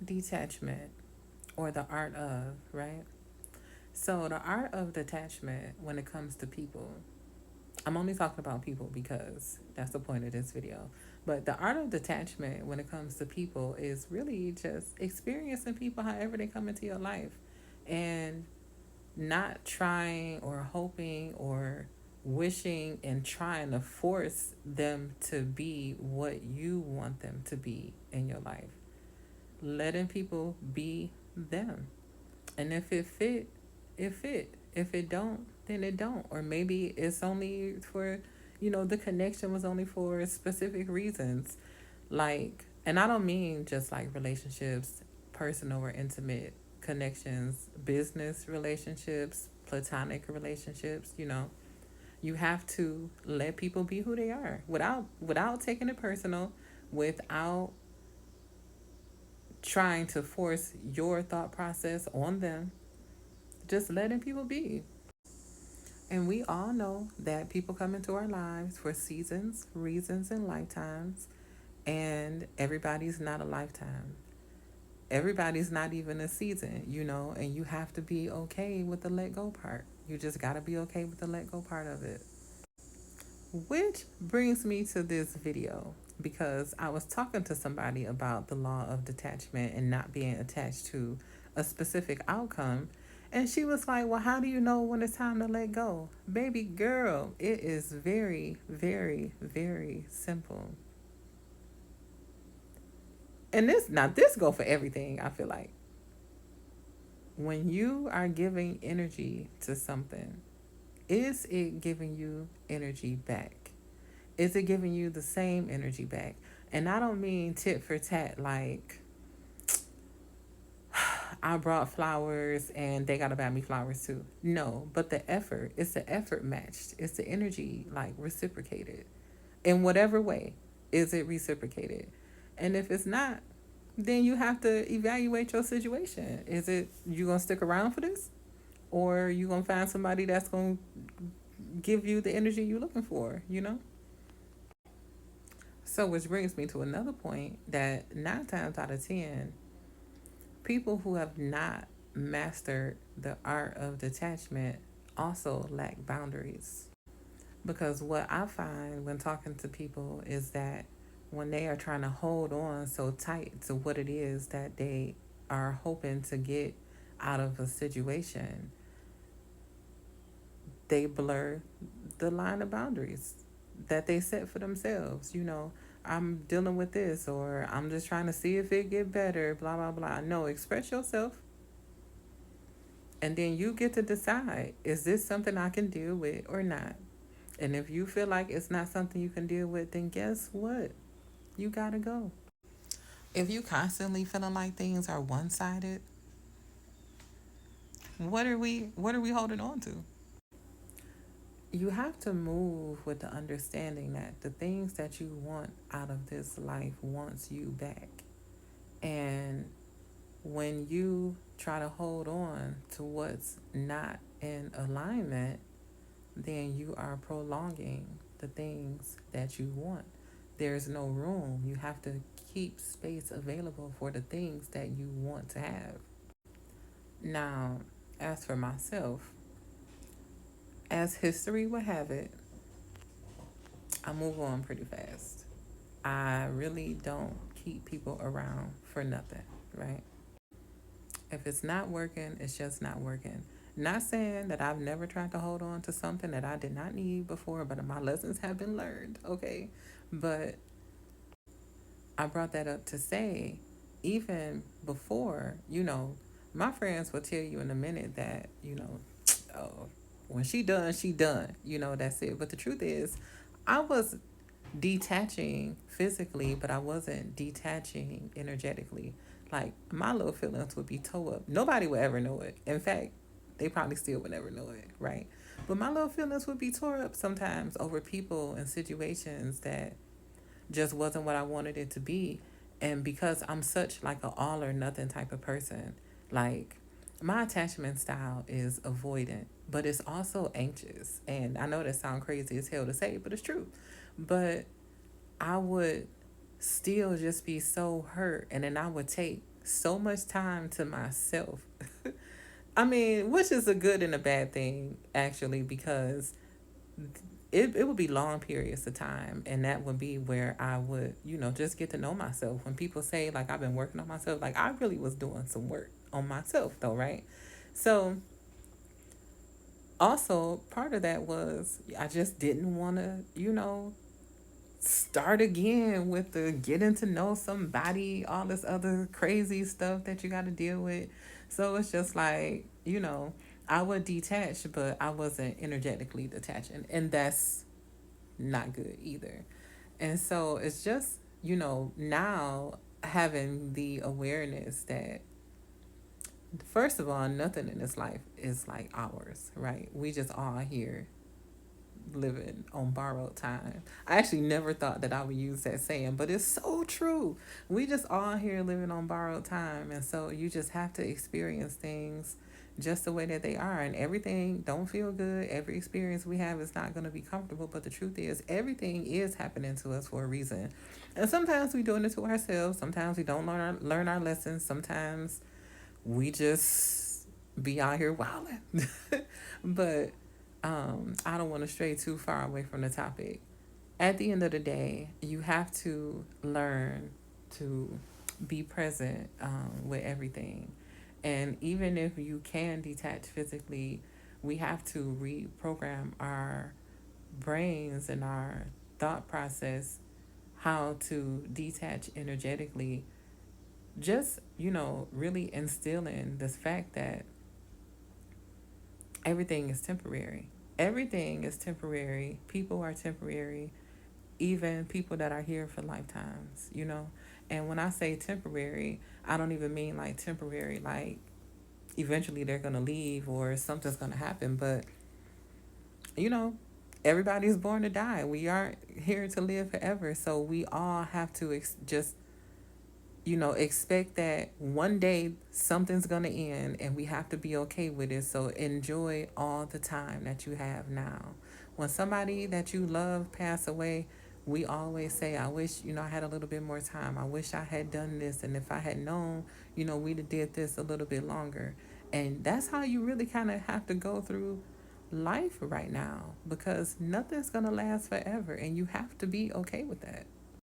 detachment, or the art of, right? So, the art of detachment when it comes to people, I'm only talking about people because that's the point of this video. But the art of detachment when it comes to people is really just experiencing people however they come into your life and not trying or hoping or wishing and trying to force them to be what you want them to be in your life. Letting people be them. And if it fit, it fit. If it don't, then it don't. Or maybe it's only for, the connection was only for specific reasons. Like, and I don't mean just like relationships, personal or intimate connections, business relationships, platonic relationships, You have to let people be who they are without taking it personal, without trying to force your thought process on them, just letting people be. And we all know that people come into our lives for seasons, reasons, and lifetimes, and everybody's not a lifetime. Everybody's not even a season, and you have to be okay with the let go part. You just got to be okay with the let go part of it. Which brings me to this video because I was talking to somebody about the law of detachment and not being attached to a specific outcome. And she was like, well, how do you know when it's time to let go? Baby girl, it is very, very, very simple. And this go for everything, I feel like. When you are giving energy to something, is it giving you energy back? Is it giving you the same energy back? And I don't mean tit for tat, like I brought flowers and they gotta buy me flowers too. No, but it's the effort matched. It's the energy like reciprocated. In whatever way, is it reciprocated? And if it's not, then you have to evaluate your situation. Is it you gonna stick around for this? Or you gonna find somebody that's gonna give you the energy you're looking for? So, which brings me to another point that 9 times out of 10, people who have not mastered the art of detachment also lack boundaries. Because what I find when talking to people is that when they are trying to hold on so tight to what it is that they are hoping to get out of a situation, they blur the line of boundaries that they set for themselves. I'm dealing with this, or I'm just trying to see if it get better, blah blah blah. No, express yourself, and then you get to decide, is this something I can deal with or not? And if you feel like it's not something you can deal with, then guess what? You gotta go. If you constantly feeling like things are one-sided, what are we holding on to? You have to move with the understanding that the things that you want out of this life wants you back. And when you try to hold on to what's not in alignment, then you are prolonging the things that you want. There's no room. You have to keep space available for the things that you want to have. Now, as for myself, as history would have it, I move on pretty fast. I really don't keep people around for nothing, right? If it's not working, it's just not working. Not saying that I've never tried to hold on to something that I did not need before, but my lessons have been learned, okay? But I brought that up to say, even before, my friends will tell you in a minute that, oh, when she done, she done. That's it. But the truth is, I was detaching physically, but I wasn't detaching energetically. Like my little feelings would be toe up. Nobody would ever know it. In fact, they probably still would never know it, right? But my little feelings would be tore up sometimes over people and situations that just wasn't what I wanted it to be. And because I'm such like a all or nothing type of person, like my attachment style is avoidant, but it's also anxious. And I know that sounds crazy as hell to say, but it's true. But I would still just be so hurt, and then I would take so much time to myself. I mean, which is a good and a bad thing, actually, because it would be long periods of time. And that would be where I would, just get to know myself. When people say, like, I've been working on myself, like, I really was doing some work on myself, though, right? So, also, part of that was I just didn't want to, start again with the getting to know somebody, all this other crazy stuff that you got to deal with. So it's just like, I would detach, but I wasn't energetically detaching. And that's not good either. And so it's just, now having the awareness that, first of all, nothing in this life is like ours, right? We just all here living on borrowed time. I actually never thought that I would use that saying, but it's so true. We just all here living on borrowed time. And so you just have to experience things just the way that they are. And everything don't feel good. Every experience we have is not going to be comfortable. But the truth is, everything is happening to us for a reason. And sometimes we doing it to ourselves. Sometimes we don't learn our lessons. Sometimes we just be out here wilding. But I don't want to stray too far away from the topic. At the end of the day, you have to learn to be present with everything. And even if you can detach physically, we have to reprogram our brains and our thought process how to detach energetically. Just, really instilling this fact that everything is temporary. Everything is temporary. People are temporary, even people that are here for lifetimes. And when I say temporary, I don't even mean like temporary, like eventually they're going to leave or something's going to happen. But, you know, everybody's born to die. We aren't here to live forever. So we all have to just expect that one day something's going to end and we have to be okay with it. So enjoy all the time that you have now. When somebody that you love pass away, we always say, I wish, I had a little bit more time. I wish I had done this. And if I had known, we'd have did this a little bit longer. And that's how you really kind of have to go through life right now because nothing's going to last forever. And you have to be okay with that.